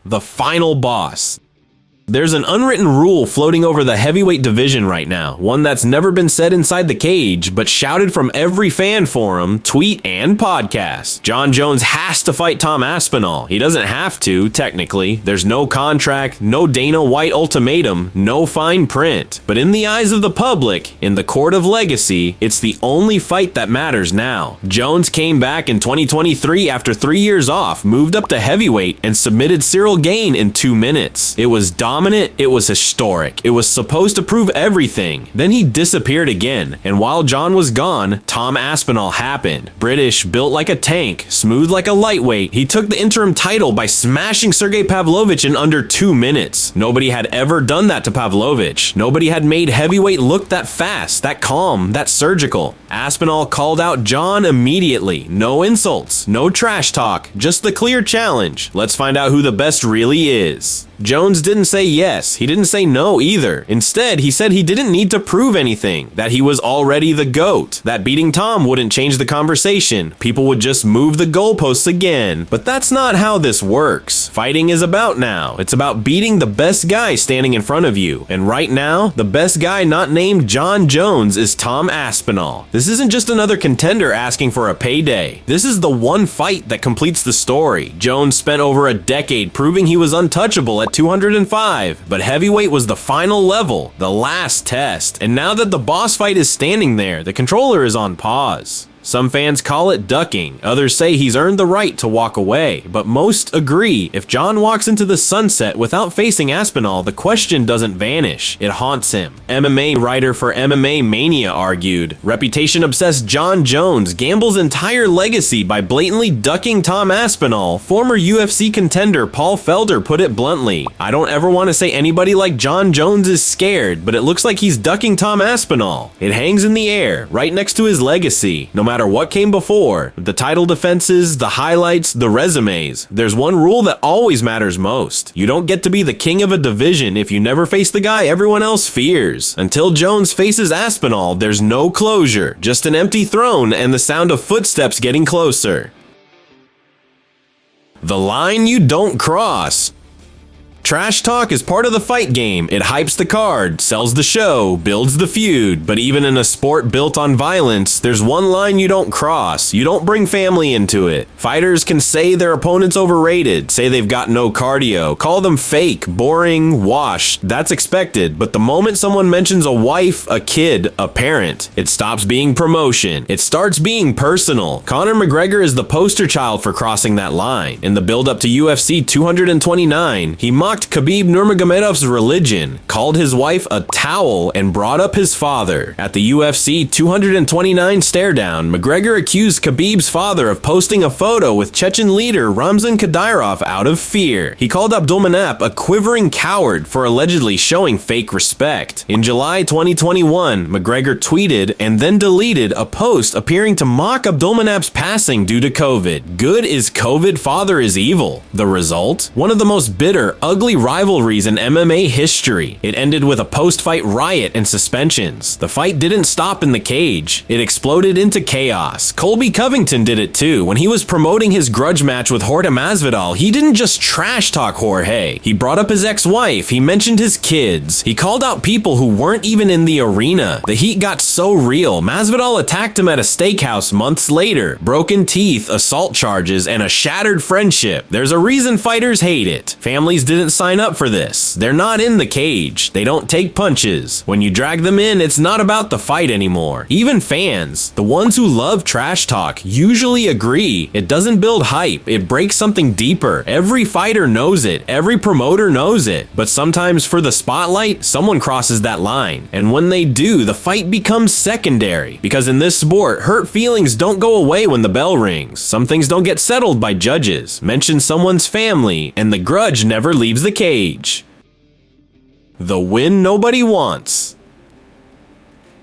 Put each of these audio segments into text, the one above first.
The final boss. There's an unwritten rule floating over the heavyweight division right now, one that's never been said inside the cage, but shouted from every fan forum, tweet, and podcast. Jon Jones has to fight Tom Aspinall. He doesn't have to, technically. There's no contract, no Dana White ultimatum, no fine print. But in the eyes of the public, in the court of legacy, it's the only fight that matters now. Jones came back in 2023 after 3 years off, moved up to heavyweight, and submitted Cyril Gane in 2 minutes. It was dominant, it was historic, it was supposed to prove everything. Then he disappeared again, and while Jon was gone, Tom Aspinall happened. British, built like a tank, smooth like a lightweight, he took the interim title by smashing Sergey Pavlovich in under 2 minutes. Nobody had ever done that to Pavlovich. Nobody had made heavyweight look that fast, that calm, that surgical. Aspinall called out Jon immediately. No insults, no trash talk, just the clear challenge. Let's find out who the best really is. Jones didn't say yes, he didn't say no either. Instead, he said he didn't need to prove anything, that he was already the GOAT, that beating Tom wouldn't change the conversation, people would just move the goalposts again. But that's not how this works. Fighting is about now. It's about beating the best guy standing in front of you. And right now, the best guy not named Jon Jones is Tom Aspinall. This isn't just another contender asking for a payday. This is the one fight that completes the story. Jones spent over a decade proving he was untouchable at 205, but heavyweight was the final level, the last test. And now that the boss fight is standing there, the controller is on pause. Some fans call it ducking, others say he's earned the right to walk away, but most agree if Jon walks into the sunset without facing Aspinall, the question doesn't vanish, it haunts him. MMA writer for MMA Mania argued, reputation-obsessed Jon Jones gambles entire legacy by blatantly ducking Tom Aspinall. Former UFC contender Paul Felder put it bluntly, I don't ever want to say anybody like Jon Jones is scared, but it looks like he's ducking Tom Aspinall. It hangs in the air, right next to his legacy. No matter what came before, the title defenses, the highlights, the resumes, there's one rule that always matters most. You don't get to be the king of a division if you never face the guy everyone else fears. Until Jones faces Aspinall, there's no closure, just an empty throne and the sound of footsteps getting closer. The line you don't cross. Trash talk is part of the fight game. It hypes the card, sells the show, builds the feud. But even in a sport built on violence, there's one line you don't cross. You don't bring family into it. Fighters can say their opponent's overrated, say they've got no cardio, call them fake, boring, washed. That's expected. But the moment someone mentions a wife, a kid, a parent, it stops being promotion. It starts being personal. Conor McGregor is the poster child for crossing that line. In the build-up to UFC 229, he mocked Khabib Nurmagomedov's religion, called his wife a towel, and brought up his father. At the UFC 229 stare-down, McGregor accused Khabib's father of posting a photo with Chechen leader Ramzan Kadyrov out of fear. He called Abdulmanap a quivering coward for allegedly showing fake respect. In July 2021, McGregor tweeted and then deleted a post appearing to mock Abdulmanap's passing due to COVID. Good is COVID, father is evil. The result? One of the most bitter, ugly rivalries in MMA history. It ended with a post-fight riot and suspensions. The fight didn't stop in the cage. It exploded into chaos. Colby Covington did it too. When he was promoting his grudge match with Jorge Masvidal, he didn't just trash talk Jorge. He brought up his ex-wife. He mentioned his kids. He called out people who weren't even in the arena. The heat got so real. Masvidal attacked him at a steakhouse months later. Broken teeth, assault charges, and a shattered friendship. There's a reason fighters hate it. Families didn't sign up for this. They're not in the cage. They don't take punches. When you drag them in, it's not about the fight anymore. Even fans, the ones who love trash talk, usually agree. It doesn't build hype. It breaks something deeper. Every fighter knows it. Every promoter knows it. But sometimes for the spotlight, someone crosses that line. And when they do, the fight becomes secondary. Because in this sport, hurt feelings don't go away when the bell rings. Some things don't get settled by judges. Mention someone's family, and the grudge never leaves the cage. The win nobody wants.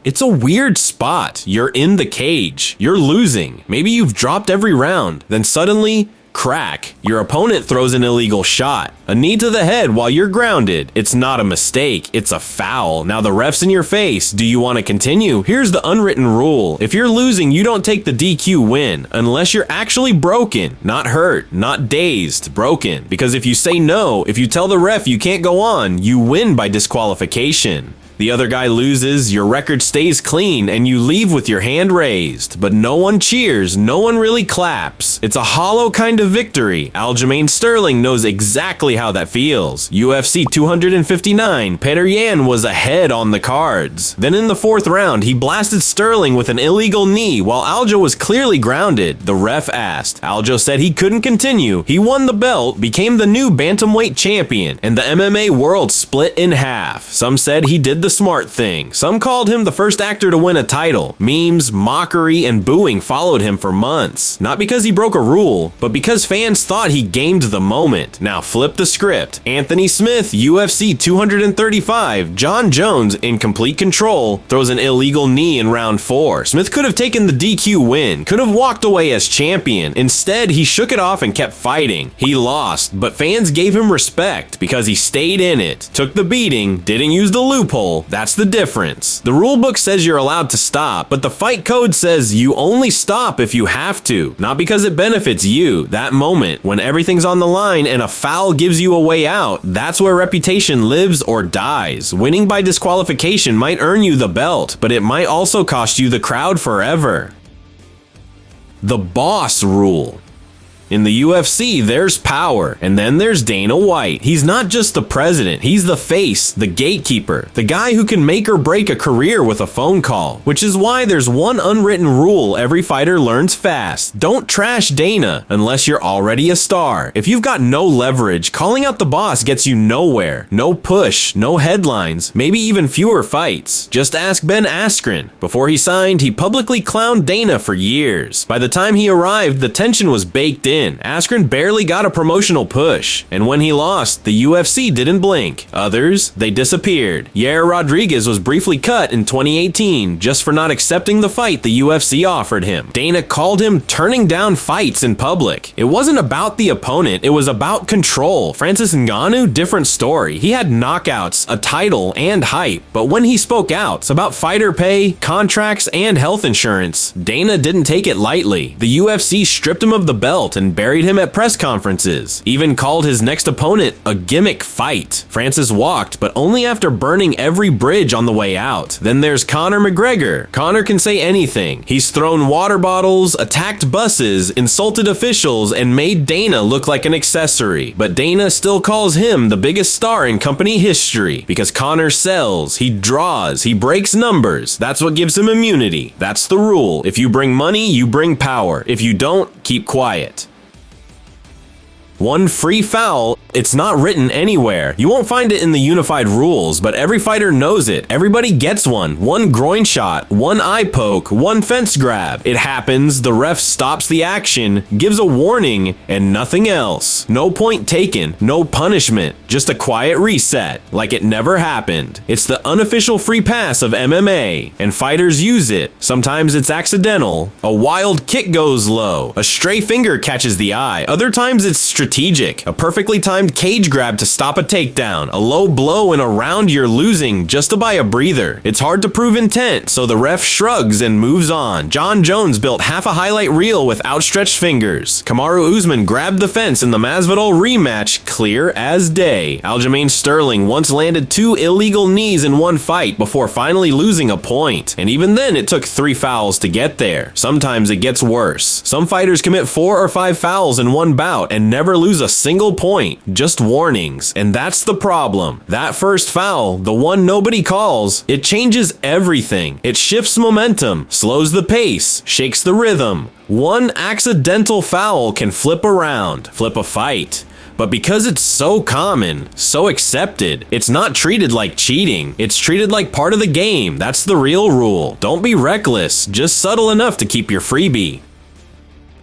It's a weird spot. You're in the cage. You're losing. Maybe you've dropped every round. Then suddenly, Crack. Your opponent throws an illegal shot. A knee to the head while you're grounded. It's not a mistake, it's a foul. Now the ref's in your face. Do you want to continue? Here's the unwritten rule. If you're losing, you don't take the DQ win, unless you're actually broken, not hurt, not dazed, broken. Because if you say no, if you tell the ref you can't go on, you win by disqualification. The other guy loses, your record stays clean, and you leave with your hand raised. But no one cheers, no one really claps. It's a hollow kind of victory. Aljamain Sterling knows exactly how that feels. UFC 259, Petr Yan was ahead on the cards. Then in the 4th round, he blasted Sterling with an illegal knee while Aljo was clearly grounded. The ref asked. Aljo said he couldn't continue. He won the belt, became the new bantamweight champion, and the MMA world split in half. Some said he did the smart thing. Some called him the first actor to win a title. Memes, mockery, and booing followed him for months. Not because he broke a rule, but because fans thought he gamed the moment. Now flip the script. Anthony Smith, UFC 235, John Jones, in complete control, throws an illegal knee in round 4. Smith could have taken the DQ win, could have walked away as champion. Instead, he shook it off and kept fighting. He lost, but fans gave him respect because he stayed in it, took the beating, didn't use the loophole. That's the difference. The rulebook says you're allowed to stop, but the fight code says you only stop if you have to, not because it benefits you. That moment, when everything's on the line and a foul gives you a way out, that's where reputation lives or dies. Winning by disqualification might earn you the belt, but it might also cost you the crowd forever. The boss rule. In the UFC, there's power, and then there's Dana White. He's not just the president, he's the face, the gatekeeper, the guy who can make or break a career with a phone call. Which is why there's one unwritten rule every fighter learns fast. Don't trash Dana unless you're already a star. If you've got no leverage, calling out the boss gets you nowhere. No push, no headlines, maybe even fewer fights. Just ask Ben Askren. Before he signed, he publicly clowned Dana for years. By the time he arrived, the tension was baked in. Askren barely got a promotional push, and when he lost, the UFC didn't blink. Others, they disappeared. Yair Rodriguez was briefly cut in 2018 just for not accepting the fight the UFC offered him. Dana called him turning down fights in public. It wasn't about the opponent, it was about control. Francis Ngannou, different story. He had knockouts, a title, and hype, but when he spoke out, it's about fighter pay, contracts, and health insurance. Dana didn't take it lightly. The UFC stripped him of the belt and buried him at press conferences, even called his next opponent a gimmick fight. Francis walked, but only after burning every bridge on the way out. Then there's Conor McGregor. Conor can say anything. He's thrown water bottles, attacked buses, insulted officials, and made Dana look like an accessory. But Dana still calls him the biggest star in company history because Conor sells, he draws, he breaks numbers. That's what gives him immunity. That's the rule. If you bring money, you bring power. If you don't, keep quiet. One free foul, it's not written anywhere. You won't find it in the unified rules, but every fighter knows it. Everybody gets one. One groin shot, one eye poke, one fence grab. It happens, the ref stops the action, gives a warning, and nothing else. No point taken, no punishment, just a quiet reset, like it never happened. It's the unofficial free pass of MMA, and fighters use it. Sometimes it's accidental. A wild kick goes low. A stray finger catches the eye. Other times it's strategic. A perfectly timed cage grab to stop a takedown. A low blow in a round you're losing just to buy a breather. It's hard to prove intent, so the ref shrugs and moves on. John Jones built half a highlight reel with outstretched fingers. Kamaru Usman grabbed the fence in the Masvidal rematch clear as day. Aljamain Sterling once landed 2 illegal knees in one fight before finally losing a point. And even then it took 3 fouls to get there. Sometimes it gets worse. Some fighters commit 4 or 5 fouls in one bout and never lose a single point. Just warnings. And that's the problem. That first foul, the one nobody calls, it changes everything. It shifts momentum, slows the pace, shakes the rhythm. One accidental foul can flip a fight. But because it's so common, so accepted, it's not treated like cheating. It's treated like part of the game. That's the real rule. Don't be reckless, just subtle enough to keep your freebie.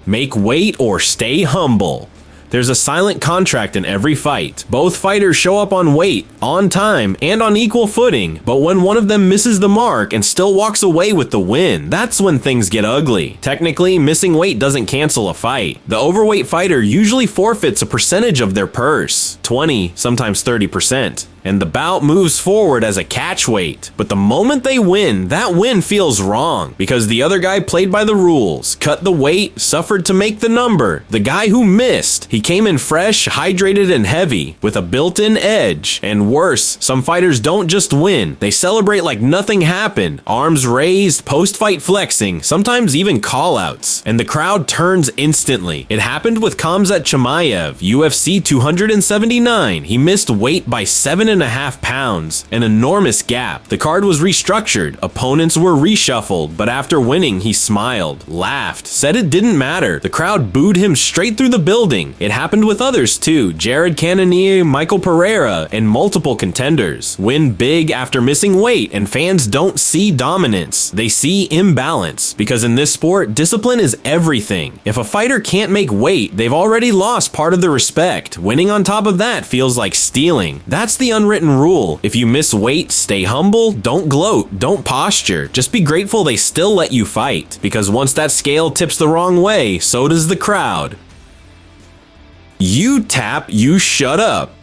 Make weight or stay humble. There's a silent contract in every fight. Both fighters show up on weight, on time, and on equal footing, but when one of them misses the mark and still walks away with the win, that's when things get ugly. Technically, missing weight doesn't cancel a fight. The overweight fighter usually forfeits a percentage of their purse, 20, sometimes 30%. And the bout moves forward as a catch weight. But the moment they win, that win feels wrong because the other guy played by the rules, cut the weight, suffered to make the number. The guy who missed, he came in fresh, hydrated, and heavy with a built-in edge. And worse, some fighters don't just win, they celebrate like nothing happened, arms raised, post-fight flexing, sometimes even call-outs. And the crowd turns instantly. It happened with Khamzat Chimaev, UFC 279. He missed weight by 7.5 pounds, an enormous gap. The card was restructured, opponents were reshuffled, but after winning, he smiled, laughed, said it didn't matter. The crowd booed him straight through the building. It happened with others too. Jared Cannonier, Michael Pereira, and multiple contenders win big after missing weight, and fans don't see dominance. They see imbalance, because in this sport, discipline is everything. If a fighter can't make weight, they've already lost part of the respect. Winning on top of that feels like stealing. That's the unwritten rule. If you miss weight, stay humble, don't gloat, don't posture. Just be grateful they still let you fight, because once that scale tips the wrong way, so does the crowd. You tap, you shut up.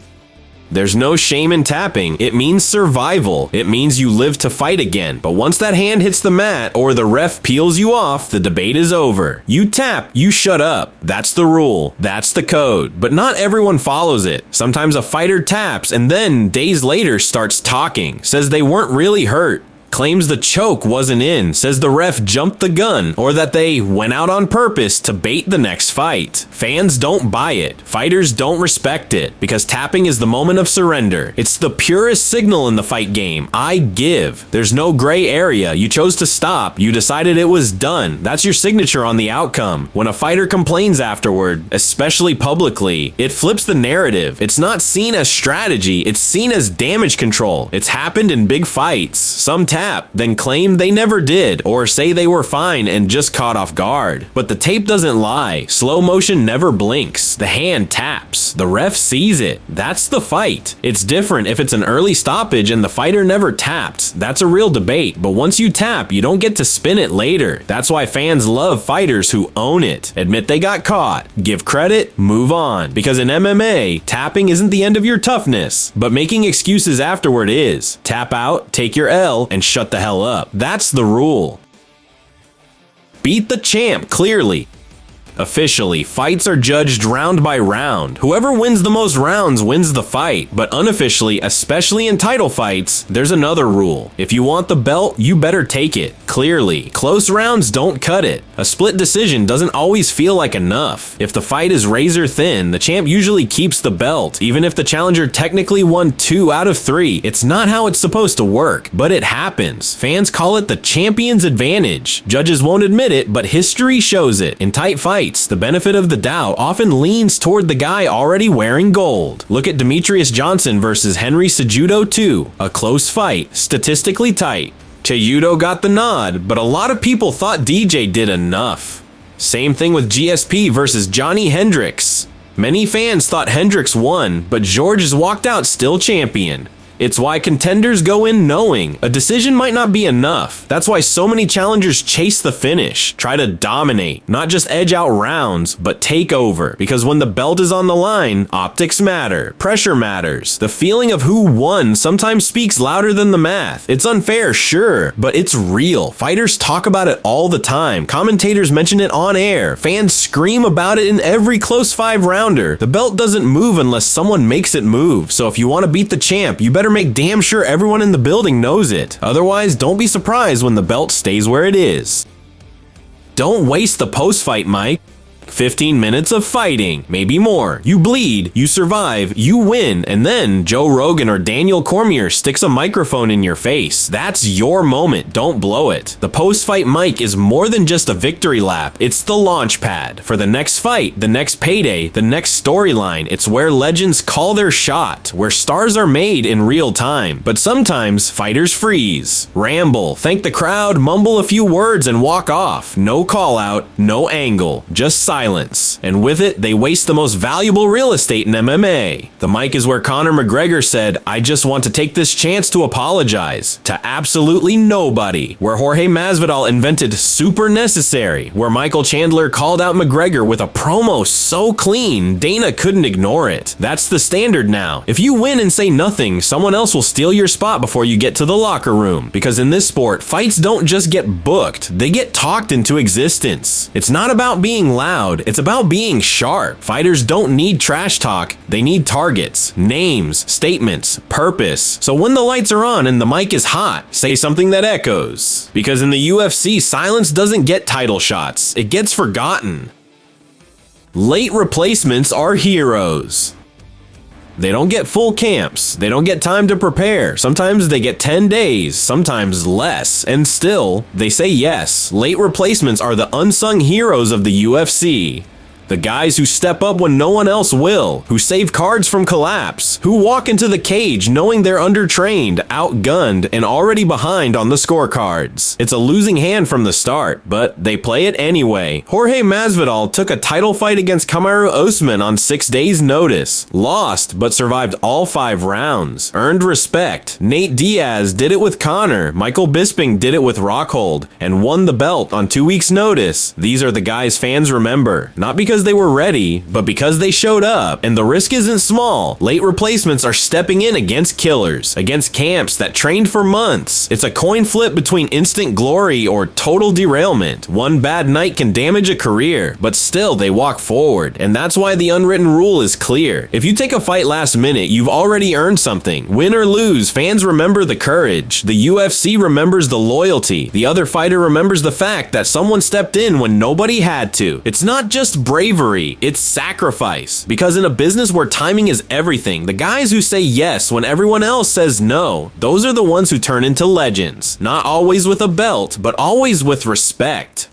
There's no shame in tapping. It means survival. It means you live to fight again. But once that hand hits the mat or the ref peels you off, the debate is over. You tap, you shut up. That's the rule. That's the code. But not everyone follows it. Sometimes a fighter taps and then days later starts talking, says they weren't really hurt, claims the choke wasn't in, says the ref jumped the gun, or that they went out on purpose to bait the next fight. Fans don't buy it. Fighters don't respect it, because tapping is the moment of surrender. It's the purest signal in the fight game. I give. There's no gray area. You chose to stop. You decided it was done. That's your signature on the outcome. When a fighter complains afterward, especially publicly, it flips the narrative. It's not seen as strategy. It's seen as damage control. It's happened in big fights. Some tap, then claim they never did, or say they were fine and just caught off guard. But the tape doesn't lie. Slow motion never blinks. The hand taps. The ref sees it. That's the fight. It's different if it's an early stoppage and the fighter never tapped. That's a real debate, but once you tap, you don't get to spin it later. That's why fans love fighters who own it. Admit they got caught. Give credit, move on. Because in MMA, tapping isn't the end of your toughness, but making excuses afterward is. Tap out, take your L, and shut the hell up. That's the rule. Beat the champ clearly. Officially, fights are judged round by round. Whoever wins the most rounds wins the fight. But unofficially, especially in title fights, there's another rule. If you want the belt, you better take it. Clearly. Close rounds don't cut it. A split decision doesn't always feel like enough. If the fight is razor thin, the champ usually keeps the belt, even if the challenger technically won 2 out of 3. It's not how it's supposed to work, but it happens. Fans call it the champion's advantage. Judges won't admit it, but history shows it. In tight fights, the benefit of the doubt often leans toward the guy already wearing gold. Look at Demetrius Johnson versus Henry Cejudo 2, a close fight, statistically tight. Cejudo got the nod, but a lot of people thought DJ did enough. Same thing with GSP versus Johnny Hendricks. Many fans thought Hendricks won, but Georges walked out still champion. It's why contenders go in knowing a decision might not be enough. That's why so many challengers chase the finish, try to dominate, not just edge out rounds, but take over. Because when the belt is on the line, optics matter, pressure matters. The feeling of who won sometimes speaks louder than the math. It's unfair, sure, but it's real. Fighters talk about it all the time. Commentators mention it on air. Fans scream about it in every close 5-rounder. The belt doesn't move unless someone makes it move. So if you want to beat the champ, you better make damn sure everyone in the building knows it. Otherwise, don't be surprised when the belt stays where it is. Don't waste the post-fight mic. 15 minutes of fighting, maybe more. You bleed, you survive, you win, and then Joe Rogan or Daniel Cormier sticks a microphone in your face. That's your moment, don't blow it. The post-fight mic is more than just a victory lap. It's the launch pad for the next fight, the next payday, the next storyline. It's where legends call their shot, where stars are made in real time. But sometimes fighters freeze, ramble, thank the crowd, mumble a few words, and walk off. No call out, no angle, just silence. silence. And with it, they waste the most valuable real estate in MMA. The mic is where Conor McGregor said, "I just want to take this chance to apologize to absolutely nobody." Where Jorge Masvidal invented Super Necessary, where Michael Chandler called out McGregor with a promo so clean, Dana couldn't ignore it. That's the standard now. If you win and say nothing, someone else will steal your spot before you get to the locker room. Because in this sport, fights don't just get booked, they get talked into existence. It's not about being loud, it's about being sharp. Fighters don't need trash talk, they need targets, names, statements, purpose. So when the lights are on and the mic is hot, say something that echoes. Because in the UFC, silence doesn't get title shots, it gets forgotten. Late replacements are heroes. They don't get full camps, they don't get time to prepare. Sometimes they get 10 days, sometimes less, and still, they say yes. Late replacements are the unsung heroes of the UFC. The guys who step up when no one else will, who save cards from collapse, who walk into the cage knowing they're undertrained, outgunned, and already behind on the scorecards. It's a losing hand from the start, but they play it anyway. Jorge Masvidal took a title fight against Kamaru Usman on 6 days' notice. Lost, but survived all 5 rounds. Earned respect. Nate Diaz did it with Conor. Michael Bisping did it with Rockhold, and won the belt on 2 weeks' notice. These are the guys fans remember. Not because they were ready, but because they showed up, and the risk isn't small. Late replacements are stepping in against killers, against camps that trained for months. It's a coin flip between instant glory or total derailment. One bad night can damage a career, but still they walk forward, and that's why the unwritten rule is clear. If you take a fight last minute, you've already earned something. Win or lose, fans remember the courage. The UFC remembers the loyalty. The other fighter remembers the fact that someone stepped in when nobody had to. It's not just bravery, it's sacrifice. Because in a business where timing is everything, the guys who say yes when everyone else says no, those are the ones who turn into legends. Not always with a belt, but always with respect.